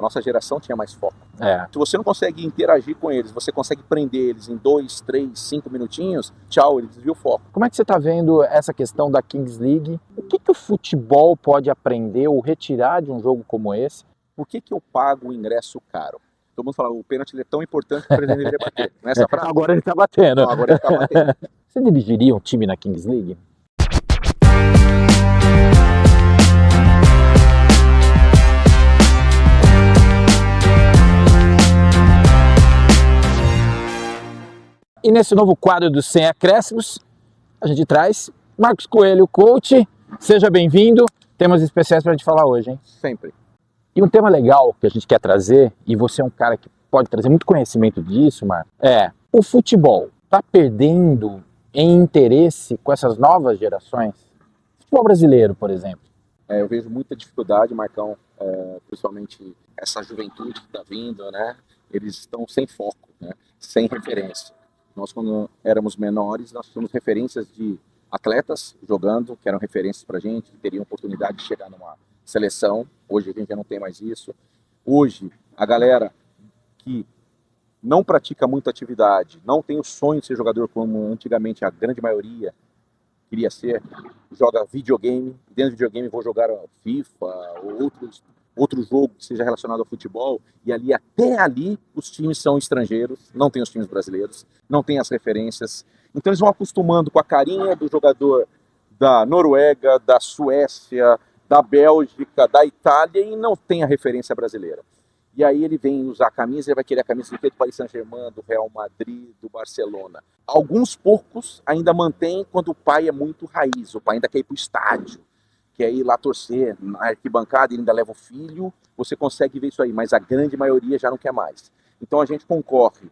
nossa geração tinha mais foco. É. Se você não consegue interagir com eles, você consegue prender eles em 2, 3, 5 minutinhos, tchau, ele desvia o foco. Como é que você está vendo essa questão da Kings League? O que o futebol pode aprender ou retirar de um jogo como esse? Por que eu pago o ingresso caro? Todo mundo fala, o pênalti é tão importante que o presidente deveria bater. Não é essa frase? Agora ele está batendo. Não, agora ele está batendo. Você dirigiria um time na Kings League? E nesse novo quadro dos Sem Acréscimos, a gente traz Marcos Coelho, coach. Seja bem-vindo. Temas especiais para a gente falar hoje, hein? Sempre. E um tema legal que a gente quer trazer, e você é um cara que pode trazer muito conhecimento disso, Marcos, é o futebol está perdendo em interesse com essas novas gerações? Futebol brasileiro, por exemplo. Eu vejo muita dificuldade, Marcão, principalmente essa juventude que está vindo, né? Eles estão sem foco, né? Sem referência. Nós, quando éramos menores, nós tínhamos referências de atletas jogando, que eram referências para a gente, que teriam oportunidade de chegar numa seleção. Hoje a gente já não tem mais isso. Hoje, a galera que não pratica muita atividade, não tem o sonho de ser jogador como antigamente a grande maioria queria ser, joga videogame, dentro do videogame vou jogar FIFA ou outro jogo que seja relacionado ao futebol, e ali, até ali, os times são estrangeiros, não tem os times brasileiros, não tem as referências, então eles vão acostumando com a carinha do jogador da Noruega, da Suécia, da Bélgica, da Itália, e não tem a referência brasileira. E aí ele vem usar a camisa, ele vai querer a camisa do Paris Saint-Germain, do Real Madrid, do Barcelona. Alguns poucos ainda mantêm quando o pai é muito raiz, o pai ainda quer ir para o estádio, quer ir lá torcer na arquibancada, ele ainda leva o filho, você consegue ver isso aí, mas a grande maioria já não quer mais. Então a gente concorre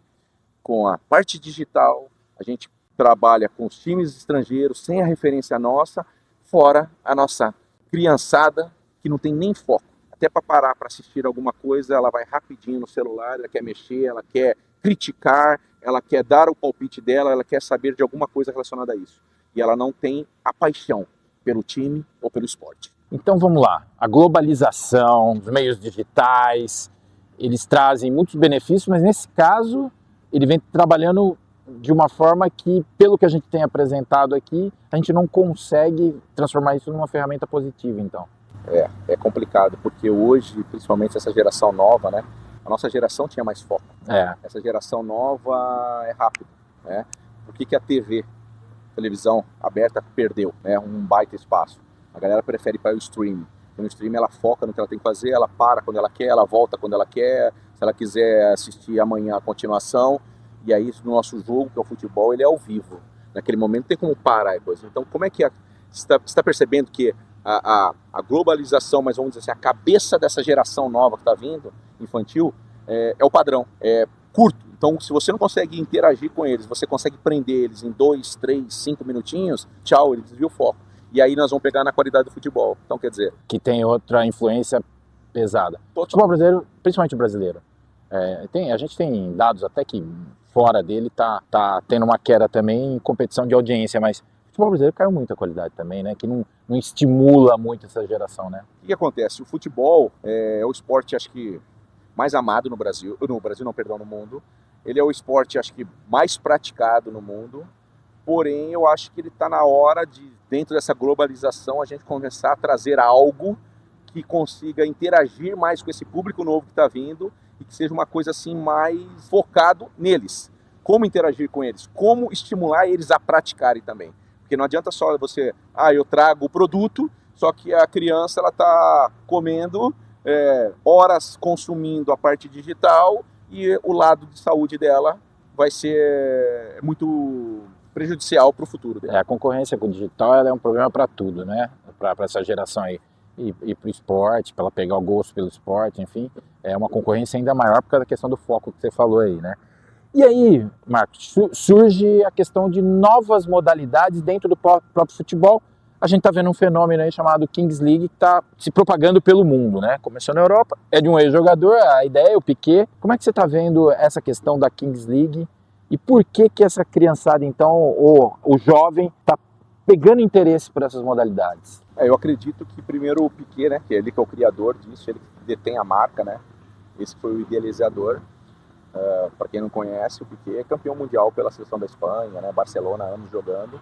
com a parte digital, a gente trabalha com os times estrangeiros, sem a referência nossa, fora a nossa criançada, que não tem nem foco. Até para parar para assistir alguma coisa, ela vai rapidinho no celular, ela quer mexer, ela quer criticar, ela quer dar o palpite dela, ela quer saber de alguma coisa relacionada a isso. E ela não tem a paixão pelo time ou pelo esporte. Então vamos lá, a globalização, os meios digitais, eles trazem muitos benefícios, mas nesse caso ele vem trabalhando de uma forma que, pelo que a gente tem apresentado aqui, a gente não consegue transformar isso numa ferramenta positiva, então. É complicado, porque hoje, principalmente essa geração nova, né? A nossa geração tinha mais foco. Essa geração nova é rápido, né? Por que a televisão aberta perdeu, né? Um baita espaço. A galera prefere ir para o streaming. No streaming ela foca no que ela tem que fazer, ela para quando ela quer, ela volta quando ela quer. Se ela quiser assistir amanhã a continuação, e aí no nosso jogo, que é o futebol, ele é ao vivo. Naquele momento não tem como parar a coisa. Então como é que você está percebendo que a globalização, mas vamos dizer assim, a cabeça dessa geração nova que está vindo, infantil, é o padrão, é curto. Então, se você não consegue interagir com eles, você consegue prender eles em 2, 3, 5 minutinhos, tchau, ele desvia o foco. E aí nós vamos pegar na qualidade do futebol. Então, quer dizer... Que tem outra influência pesada. O futebol brasileiro, principalmente o brasileiro, a gente tem dados até que fora dele tá tendo uma queda também em competição de audiência, mas o futebol brasileiro caiu muito a qualidade também, né? Que não estimula muito essa geração, né? O que acontece? O futebol é o esporte, acho que, mais amado no Brasil. No mundo. Ele é o esporte, acho que, mais praticado no mundo. Porém, eu acho que ele está na hora de, dentro dessa globalização, a gente começar a trazer algo que consiga interagir mais com esse público novo que está vindo e que seja uma coisa assim mais focado neles. Como interagir com eles? Como estimular eles a praticarem também? Porque não adianta só você, eu trago o produto, só que a criança ela está comendo horas consumindo a parte digital e o lado de saúde dela vai ser muito prejudicial para o futuro dela. A concorrência com o digital ela é um problema para tudo, né? Para essa geração aí. E para o esporte, para ela pegar o gosto pelo esporte, enfim, é uma concorrência ainda maior por causa da questão do foco que você falou aí, né? E aí, Marcos, surge a questão de novas modalidades dentro do próprio futebol. A gente está vendo um fenômeno aí chamado Kings League que está se propagando pelo mundo, né? Começou na Europa, é de um ex-jogador, a ideia é o Piquet. Como é que você está vendo essa questão da Kings League e por que essa criançada, então, ou o jovem, está pegando interesse por essas modalidades? Eu acredito que primeiro o Piquet, né? Que é ele que é o criador disso, ele detém a marca, né? esse foi o idealizador. Para quem não conhece, o Piqué é campeão mundial pela seleção da Espanha, né? Barcelona, anos jogando,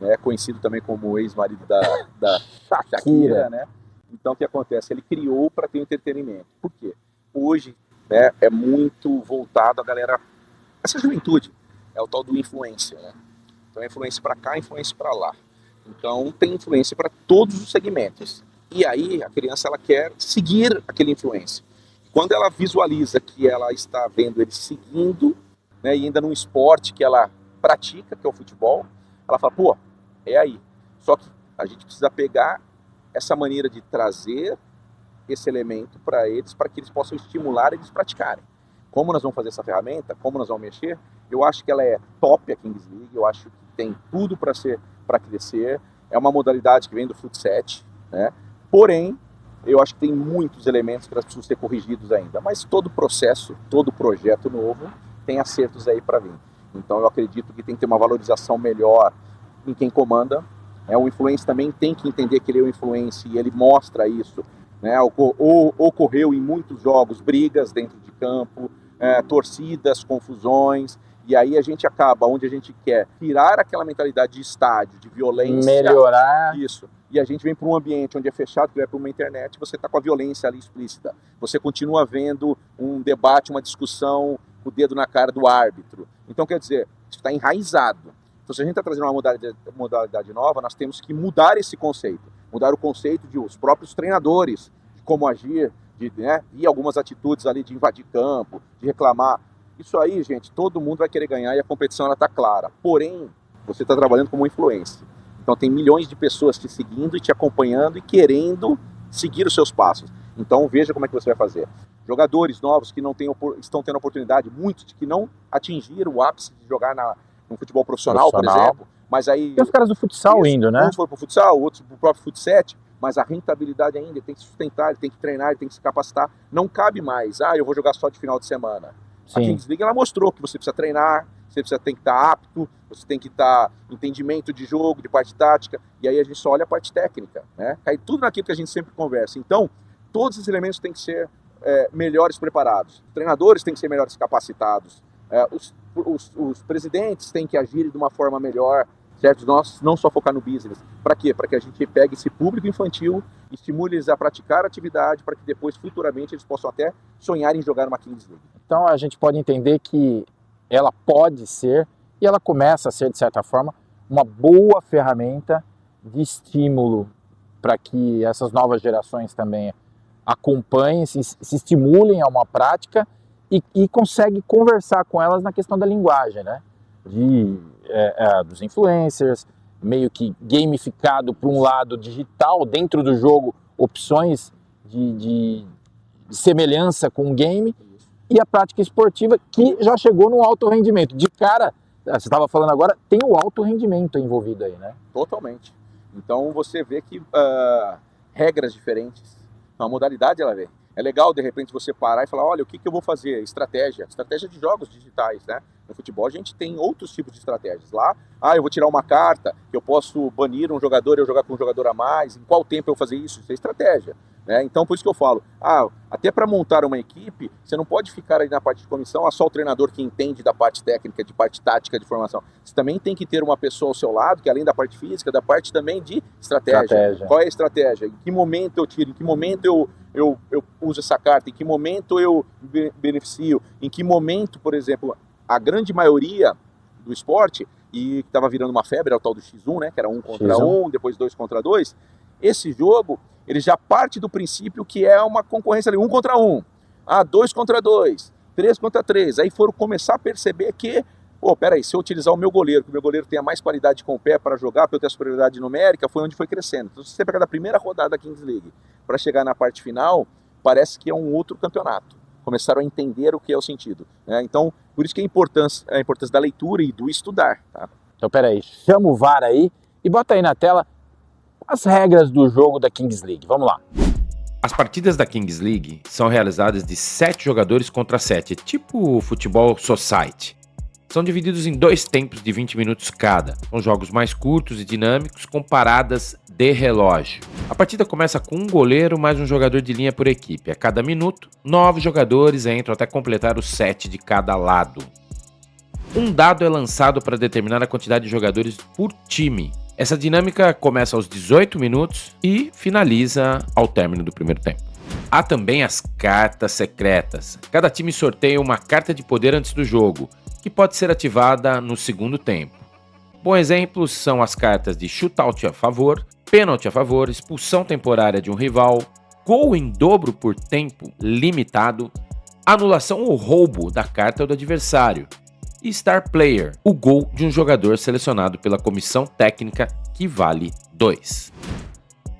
né? Conhecido também como ex-marido da Shakira, né? Então o que acontece? Ele criou para ter entretenimento. Por quê? Hoje, né, é muito voltado a galera, essa juventude, é o tal do influencer, né? Então é influência para cá, influência para lá. Então tem influência para todos os segmentos. E aí a criança ela quer seguir aquele influencer. Quando ela visualiza que ela está vendo ele seguindo, né, e ainda num esporte que ela pratica, que é o futebol, ela fala, pô, é aí. Só que a gente precisa pegar essa maneira de trazer esse elemento para eles, para que eles possam estimular eles praticarem. Como nós vamos fazer essa ferramenta, como nós vamos mexer, eu acho que ela é top a Kings League, eu acho que tem tudo para crescer, é uma modalidade que vem do futsal, né? Porém, eu acho que tem muitos elementos que precisam ser corrigidos ainda, mas todo processo, todo projeto novo tem acertos aí para vir. Então eu acredito que tem que ter uma valorização melhor em quem comanda. O influencer também tem que entender que ele é o influencer e ele mostra isso, né? Ocorreu em muitos jogos brigas dentro de campo, torcidas, confusões, e aí a gente acaba onde a gente quer tirar aquela mentalidade de estádio, de violência, melhorar isso. E a gente vem para um ambiente onde é fechado, que vai para uma internet, você está com a violência ali explícita. Você continua vendo um debate, uma discussão, com o dedo na cara do árbitro. Então, quer dizer, isso está enraizado. Então, se a gente está trazendo uma modalidade nova, nós temos que mudar esse conceito. Mudar o conceito de os próprios treinadores, de como agir, e algumas atitudes ali de invadir campo, de reclamar. Isso aí, gente, todo mundo vai querer ganhar e a competição está clara. Porém, você está trabalhando como influencer. Então tem milhões de pessoas te seguindo e te acompanhando e querendo seguir os seus passos. Então veja como é que você vai fazer. Jogadores novos que não estão tendo oportunidade, muitos que não atingiram o ápice de jogar no futebol profissional, por exemplo. Mas aí tem os caras do futsal indo, né? Uns foram para o futsal, outros para o próprio futsal, mas a rentabilidade ainda, ele tem que se sustentar, ele tem que treinar, ele tem que se capacitar. Não cabe mais, eu vou jogar só de final de semana. Sim. A Kings League ela mostrou que você precisa treinar, você tem que estar apto, você tem que estar entendimento de jogo, de parte tática, e aí a gente só olha a parte técnica, né? Cai tudo naquilo que a gente sempre conversa. Então, todos esses elementos têm que ser melhores preparados. Os treinadores têm que ser melhores capacitados. Os presidentes têm que agir de uma forma melhor, certo? Nós não só focar no business. Para quê? Para que a gente pegue esse público infantil, estimule eles a praticar a atividade, para que depois, futuramente, eles possam até sonhar em jogar uma Kings League. Então, a gente pode entender que ela pode ser, e ela começa a ser, de certa forma, uma boa ferramenta de estímulo para que essas novas gerações também acompanhem, se estimulem a uma prática e consegue conversar com elas na questão da linguagem, né? Dos influencers, meio que gamificado por um lado digital, dentro do jogo, opções de semelhança com o game, e a prática esportiva que já chegou no alto rendimento. De cara, você estava falando agora, tem o alto rendimento envolvido aí, né? Totalmente. Então você vê que regras diferentes, a modalidade ela vem. É legal, de repente, você parar e falar, olha, o que eu vou fazer? Estratégia de jogos digitais, né? No futebol a gente tem outros tipos de estratégias. Lá, eu vou tirar uma carta, que eu posso banir um jogador e eu jogar com um jogador a mais, em qual tempo eu vou fazer isso? Isso é estratégia. Né? Então, por isso que eu falo, até para montar uma equipe, você não pode ficar aí na parte de comissão, só o treinador que entende da parte técnica, de parte tática, de formação. Você também tem que ter uma pessoa ao seu lado, que além da parte física, da parte também de estratégia. Qual é a estratégia? Em que momento eu tiro? Em que momento eu uso essa carta? Em que momento eu beneficio? Em que momento, por exemplo, a grande maioria do esporte, e que estava virando uma febre, era o tal do X1, né? Que era 1 contra 1, depois 2 contra 2. Esse jogo, ele já parte do princípio que é uma concorrência ali, 1 contra 1, 2 contra 2, 3 contra 3. Aí foram começar a perceber que, peraí, se eu utilizar o meu goleiro, que o meu goleiro tenha mais qualidade com o pé para jogar, para eu ter a superioridade numérica, foi onde foi crescendo. Então, se você pegar da primeira rodada da Kings League para chegar na parte final, parece que é um outro campeonato. Começaram a entender o que é o sentido. Né? Então, por isso que a importância da leitura e do estudar. Tá? Então, peraí, chama o VAR aí e bota aí na tela as regras do jogo da Kings League. Vamos lá. As partidas da Kings League são realizadas de 7 jogadores contra 7, tipo futebol society. São divididos em 2 tempos de 20 minutos cada. São jogos mais curtos e dinâmicos com paradas de relógio. A partida começa com um goleiro mais um jogador de linha por equipe. A cada minuto, 9 jogadores entram até completar o 7 de cada lado. Um dado é lançado para determinar a quantidade de jogadores por time. Essa dinâmica começa aos 18 minutos e finaliza ao término do primeiro tempo. Há também as cartas secretas. Cada time sorteia uma carta de poder antes do jogo, que pode ser ativada no segundo tempo. Bom exemplo são as cartas de shootout a favor, pênalti a favor, expulsão temporária de um rival, gol em dobro por tempo limitado, anulação ou roubo da carta do adversário e Star Player, o gol de um jogador selecionado pela comissão técnica que vale 2.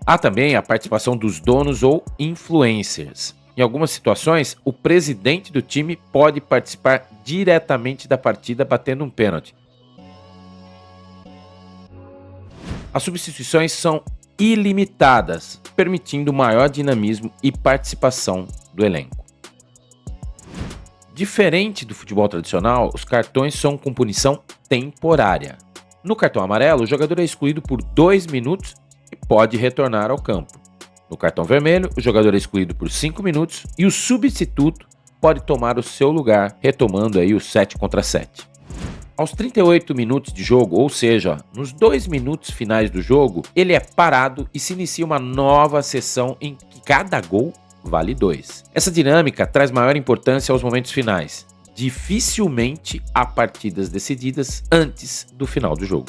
Há também a participação dos donos ou influencers. Em algumas situações, o presidente do time pode participar diretamente da partida batendo um pênalti. As substituições são ilimitadas, permitindo maior dinamismo e participação do elenco. Diferente do futebol tradicional, os cartões são com punição temporária. No cartão amarelo, o jogador é excluído por 2 minutos e pode retornar ao campo. No cartão vermelho, o jogador é excluído por 5 minutos e o substituto pode tomar o seu lugar, retomando aí o 7 contra 7. Aos 38 minutos de jogo, ou seja, nos 2 minutos finais do jogo, ele é parado e se inicia uma nova sessão em que cada gol vale 2. Essa dinâmica traz maior importância aos momentos finais. Dificilmente há partidas decididas antes do final do jogo.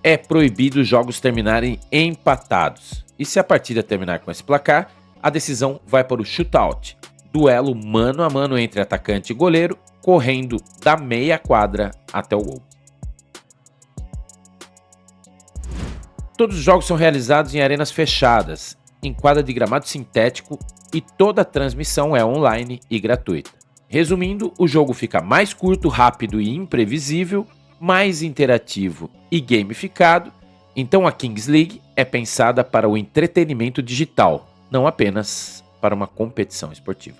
É proibido os jogos terminarem empatados. E se a partida terminar com esse placar, a decisão vai para o shootout, duelo mano a mano entre atacante e goleiro, correndo da meia quadra até o gol. Todos os jogos são realizados em arenas fechadas, em quadra de gramado sintético e toda a transmissão é online e gratuita. Resumindo, o jogo fica mais curto, rápido e imprevisível, mais interativo e gamificado. Então a Kings League é pensada para o entretenimento digital, não apenas para uma competição esportiva.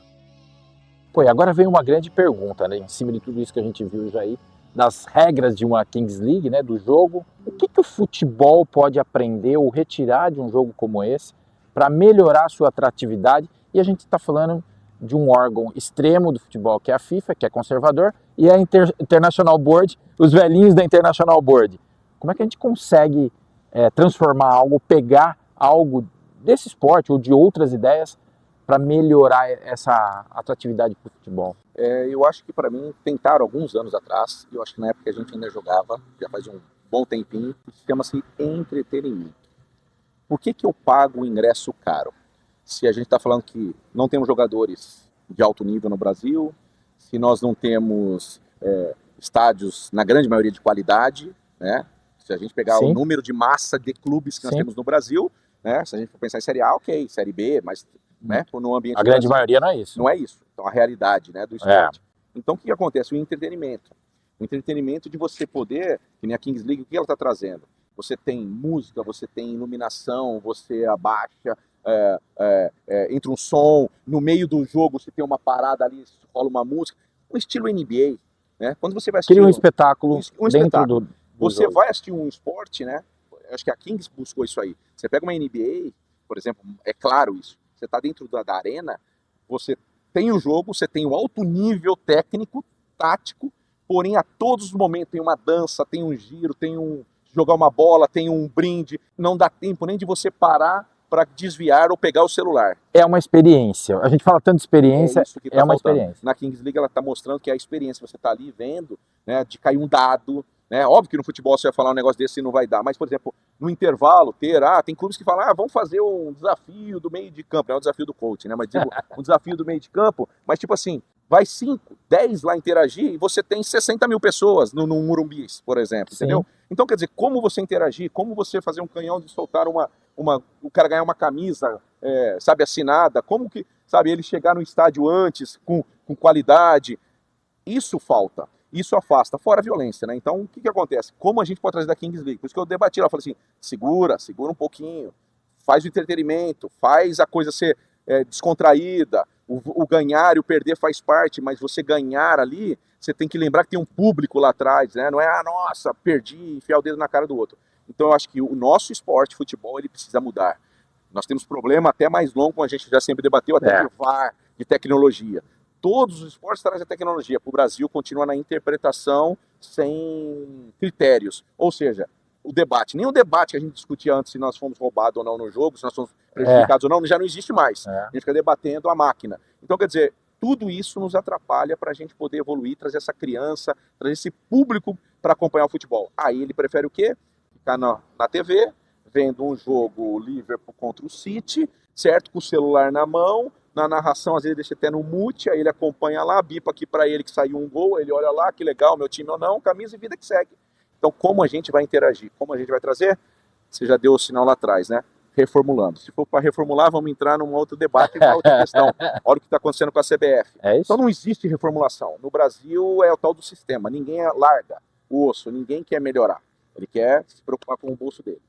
Pô, e agora vem uma grande pergunta, né, em cima de tudo isso que a gente viu já aí, das regras de uma Kings League, né, do jogo. O que o futebol pode aprender ou retirar de um jogo como esse para melhorar a sua atratividade? E a gente está falando de um órgão extremo do futebol, que é a FIFA, que é conservador, e a International Board, os velhinhos da International Board. Como é que a gente consegue transformar algo, pegar algo desse esporte ou de outras ideias para melhorar essa atratividade para o futebol? Eu acho que para mim tentaram alguns anos atrás, eu acho que na época a gente ainda jogava, já faz um bom tempinho, chama-se entretenimento. Por que eu pago o ingresso caro? Se a gente está falando que não temos jogadores de alto nível no Brasil, se nós não temos estádios, na grande maioria, de qualidade, né? Se a gente pegar Sim. o número de massa de clubes que nós Sim. temos no Brasil, né? Se a gente for pensar em Série A, ok, Série B, mas né, no ambiente A grande maioria não é isso. não é isso. Então a realidade, né, do esporte. Então o que acontece? O entretenimento. O entretenimento de você poder, que nem a Kings League, o que ela está trazendo? Você tem música, você tem iluminação, você abaixa, entra um som, no meio do jogo você tem uma parada ali, rola uma música, um estilo NBA, né? Quando você vai assistir Cria um espetáculo um dentro espetáculo. do Você jogo. vai assistir um esporte, né? Eu acho que a Kings buscou isso aí. Você pega uma NBA, por exemplo, é claro isso. Você está dentro da arena, você tem o jogo, você tem o alto nível técnico, tático, porém a todos os momentos tem uma dança, tem um giro, tem jogar uma bola, tem um brinde. Não dá tempo nem de você parar para desviar ou pegar o celular. É uma experiência. A gente fala tanto de experiência, isso que tá é uma faltando. experiência. Na Kings League ela está mostrando que é a experiência. Você está ali vendo, né, de cair um dado, né? Óbvio que no futebol você vai falar um negócio desse e não vai dar, mas, por exemplo, no intervalo, tem clubes que falam, vamos fazer um desafio do meio de campo, não é um desafio do coach, né? Mas digo, um desafio do meio de campo, mas tipo assim, vai 5, 10 lá interagir e você tem 60 mil pessoas no Morumbi, por exemplo, Sim. entendeu? Então, quer dizer, como você interagir, como você fazer um canhão de soltar o cara ganhar uma camisa, sabe, assinada, como que, sabe, ele chegar no estádio antes, com qualidade, isso falta. Isso afasta, fora a violência, né? Então, o que acontece? Como a gente pode trazer da Kings League? Por isso que eu debati lá, eu falei assim, segura um pouquinho, faz o entretenimento, faz a coisa ser descontraída, O ganhar e o perder faz parte, mas você ganhar ali, você tem que lembrar que tem um público lá atrás, né? Não é, nossa, perdi, enfiar o dedo na cara do outro. Então eu acho que o nosso esporte, futebol, ele precisa mudar. Nós temos problema até mais longo, como a gente já sempre debateu, até de VAR, de tecnologia. Todos os esportes trazem a tecnologia. Para o Brasil, continua na interpretação sem critérios. Ou seja, o debate, nem o debate que a gente discutia antes se nós fomos roubados ou não no jogo, se nós fomos prejudicados ou não, já não existe mais. A gente fica debatendo a máquina. Então, quer dizer, tudo isso nos atrapalha para a gente poder evoluir, trazer essa criança, trazer esse público para acompanhar o futebol. Aí ele prefere o quê? Ficar na TV, vendo um jogo Liverpool contra o City, certo? Com o celular na mão, na narração às vezes deixa até no mute, aí ele acompanha lá, bipa aqui para ele que saiu um gol, ele olha lá, que legal, meu time ou não, camisa e vida que segue. Então como a gente vai interagir? Como a gente vai trazer? Você já deu o sinal lá atrás, né? Reformulando. Se for para reformular, vamos entrar num outro debate, numa outra questão. Olha o que está acontecendo com a CBF. Então não existe reformulação. No Brasil é o tal do sistema. Ninguém larga o osso, ninguém quer melhorar. Ele quer se preocupar com o bolso dele.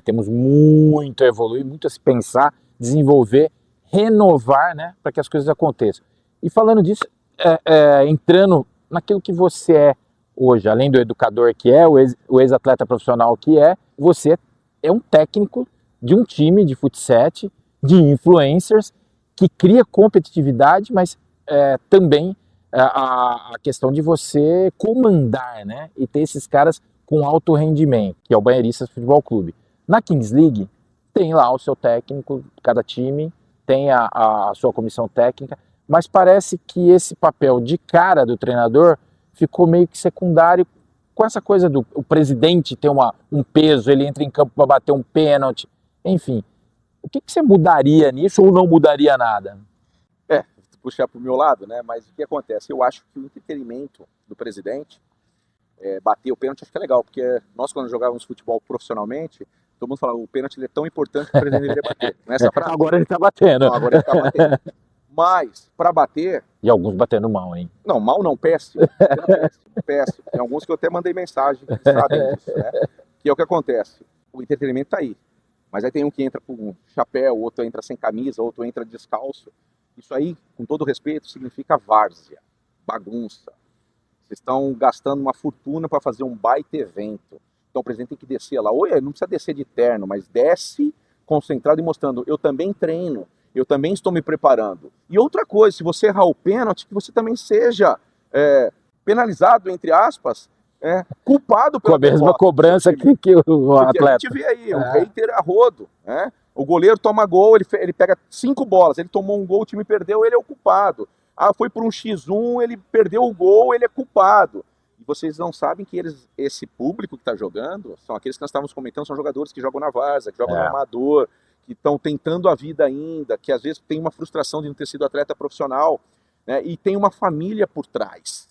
Temos muito a evoluir, muito a se pensar, desenvolver, renovar, né, para que as coisas aconteçam. E falando disso, entrando naquilo que você é hoje, além do educador que é, o ex-atleta profissional que é, você é um técnico de um time de futsal, de influencers, que cria competitividade, mas também a questão de você comandar, né, e ter esses caras com alto rendimento, que é o Banheiristas Futebol Clube. Na Kings League, tem lá o seu técnico, cada time tem a sua comissão técnica, mas parece que esse papel de cara do treinador ficou meio que secundário com essa coisa do o presidente ter um peso, ele entra em campo para bater um pênalti, enfim. O que você mudaria nisso ou não mudaria nada? Puxar para o meu lado, né? Mas o que acontece? Eu acho que o entretenimento do presidente, bater o pênalti, acho que é legal, porque nós, quando jogávamos futebol profissionalmente, todo mundo falava, o pênalti é tão importante que o presidente deveria bater. Nessa frase? Agora ele está batendo. Não, agora ele está batendo. Mas, para bater... E alguns batendo mal, hein? Não, mal não, péssimo. Péssimo. Tem alguns que eu até mandei mensagem, que sabem disso, né? Que é o que acontece. O entretenimento tá aí. Mas aí tem um que entra com chapéu, outro entra sem camisa, outro entra descalço. Isso aí, com todo respeito, significa várzea, bagunça. Vocês estão gastando uma fortuna para fazer um baita evento. Então o presidente tem que descer lá. Ou não precisa descer de terno, mas desce concentrado e mostrando, eu também treino, eu também estou me preparando. E outra coisa, se você errar o pênalti, que você também seja penalizado, entre aspas, culpado com a mesma cobrança que o atleta. A gente vê aí, o hater a rodo, né? O goleiro toma gol, ele pega 5 bolas, ele tomou um gol, o time perdeu, ele é o culpado. Foi por um X1, ele perdeu o gol, ele é culpado. E vocês não sabem que esse público que está jogando, são aqueles que nós estávamos comentando, são jogadores que jogam na várzea, que jogam no amador, que estão tentando a vida ainda, que às vezes tem uma frustração de não ter sido atleta profissional, né? E tem uma família por trás,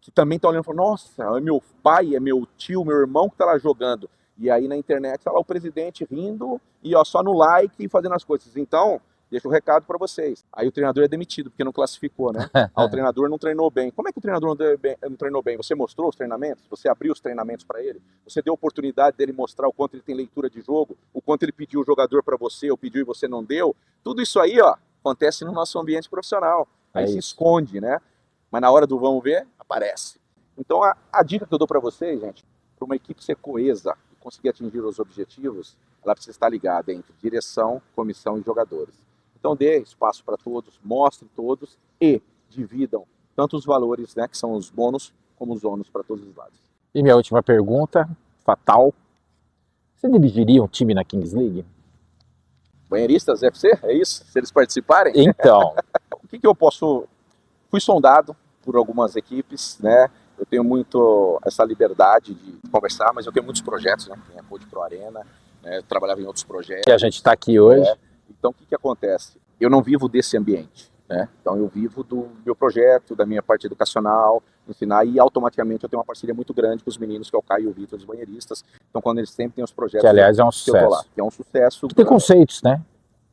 que também está olhando e falando, nossa, é meu pai, é meu tio, meu irmão que está lá jogando. E aí na internet está lá o presidente rindo e só no like e fazendo as coisas. Então, deixa o recado para vocês. Aí o treinador é demitido porque não classificou, né? O treinador não treinou bem. Como é que o treinador não treinou bem? Você mostrou os treinamentos? Você abriu os treinamentos para ele? Você deu a oportunidade dele mostrar o quanto ele tem leitura de jogo? O quanto ele pediu o jogador para você ou pediu e você não deu? Tudo isso aí, acontece no nosso ambiente profissional. Aí se esconde, né? Mas na hora do vamos ver, aparece. Então a dica que eu dou para vocês, gente, para uma equipe ser coesa e conseguir atingir os objetivos, ela precisa estar ligada entre direção, comissão e jogadores. Então dê espaço para todos, mostre todos e dividam tanto os valores, né, que são os bônus, como os ônus para todos os lados. E minha última pergunta, fatal. Você dirigiria um time na Kings League? Banheiristas FC, é isso? Se eles participarem? Então. O que eu posso... Fui sondado por algumas equipes, né? Eu tenho muito essa liberdade de conversar, mas eu tenho muitos projetos, né? Tem a Code Pro Arena, né? Eu trabalhava em outros projetos. Que a gente está aqui hoje. Então, o que acontece? Eu não vivo desse ambiente, né? Então, eu vivo do meu projeto, da minha parte educacional, ensinar, e automaticamente eu tenho uma parceria muito grande com os meninos, que é o Caio e o Vitor, dos Banheiristas. Então, quando eles sempre têm os projetos... Que, aliás, é um sucesso. Que é um sucesso. Que tem conceitos, né?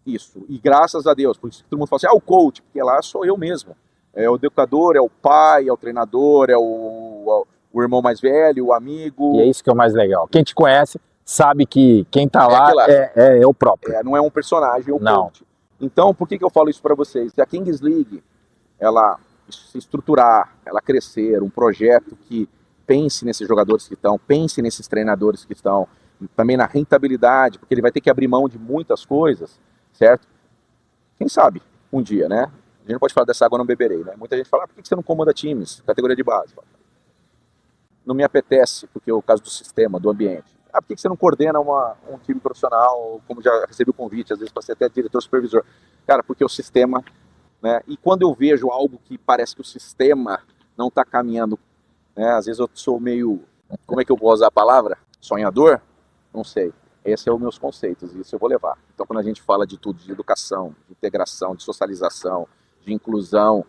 Isso. E graças a Deus, por isso que todo mundo fala assim, o coach, porque lá sou eu mesmo. É o educador, é o pai, é o treinador, é o irmão mais velho, o amigo. E é isso que é o mais legal. Quem te conhece sabe que quem tá lá é o próprio. Não é um personagem, é o coach. Então, por que eu falo isso para vocês? Se a Kings League, ela se estruturar, ela crescer, um projeto que pense nesses jogadores que estão, pense nesses treinadores que estão, também na rentabilidade, porque ele vai ter que abrir mão de muitas coisas, certo? Quem sabe, um dia, né? A gente não pode falar dessa água, não beberei, né? Muita gente fala, por que você não comanda times, categoria de base? Não me apetece, porque é o caso do sistema, do ambiente. Por que você não coordena um time profissional, como já recebi o convite, às vezes para ser até diretor supervisor? Cara, porque o sistema, né? E quando eu vejo algo que parece que o sistema não está caminhando, né? Às vezes eu sou meio, como é que eu vou usar a palavra? Sonhador? Não sei. Esses são os meus conceitos, e isso eu vou levar. Então, quando a gente fala de tudo, de educação, de integração, de socialização, de inclusão,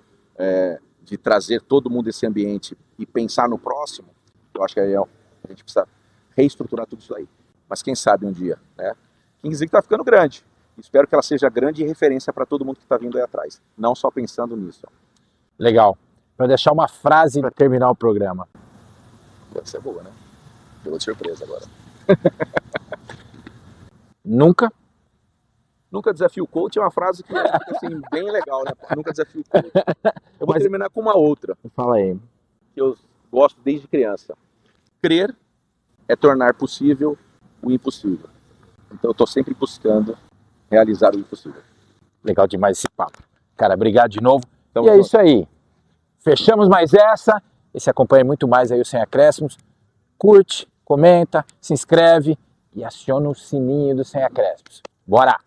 de trazer todo mundo desse ambiente e pensar no próximo, eu acho que aí a gente precisa reestruturar tudo isso aí. Mas quem sabe um dia, né? Kings League está ficando grande. Espero que ela seja grande e referência para todo mundo que está vindo aí atrás. Não só pensando nisso. Legal. Para deixar uma frase para terminar o programa. Deve ser boa, né? Pegou de surpresa agora. Nunca desafio o coach é uma frase que é assim, bem legal, né? Nunca desafio o coach. Eu vou terminar com uma outra. Fala aí. Que eu gosto desde criança. Crer é tornar possível o impossível. Então eu estou sempre buscando realizar o impossível. Legal demais esse papo. Cara, obrigado de novo. Então, e é isso aí. Fechamos mais essa. E se acompanha muito mais aí o Sem Acréscimos. Curte, comenta, se inscreve e aciona o sininho do Sem Acréscimos. Bora!